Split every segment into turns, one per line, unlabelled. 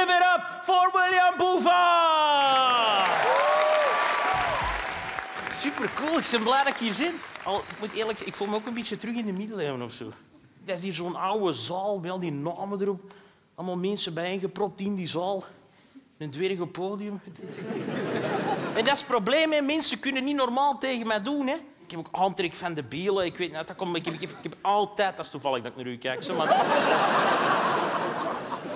Give it up for William Boeva! Super cool, ik ben blij dat ik hier zit. Al, ik moet eerlijk zeggen, ik voel me ook een beetje terug in de middeleeuwen of zo. Dat is hier zo'n oude zaal met al die namen erop. Allemaal mensen bijeengepropt in die zaal. Een dwerg podium. En dat is het probleem, hè. Mensen kunnen niet normaal tegen mij doen. Hè. Ik heb ook aantrek van de bielen. Ik weet niet, dat komt. Ik heb altijd... Dat is toevallig dat ik naar u kijk. Zo, maar...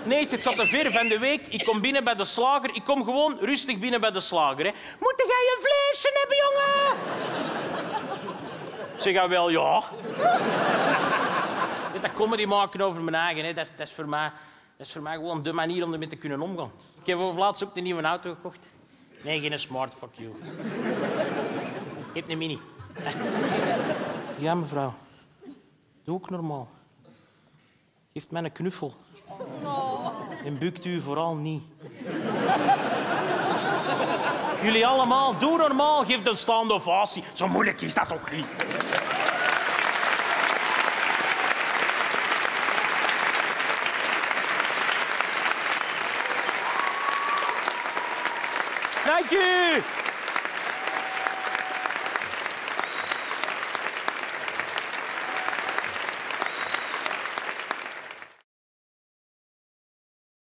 Nee, het gaat te ver van de week. Ik kom binnen bij de slager. Ik kom gewoon rustig binnen bij de slager. Hè. Moet jij een vleesje hebben, jongen? Zeg hij wel, ja. Dat comedy maken over mijn eigen, hè. Dat is voor mij gewoon de manier om ermee te kunnen omgaan. Ik heb over laatst ook een nieuwe auto gekocht. Nee, geen smart, fuck you. Ik heb een mini. Ja, mevrouw. Doe ook normaal. Geef mij een knuffel. En bukt u vooral niet. Jullie allemaal, doe normaal, geef een staande ovatie. Zo moeilijk is dat toch niet? Dank u.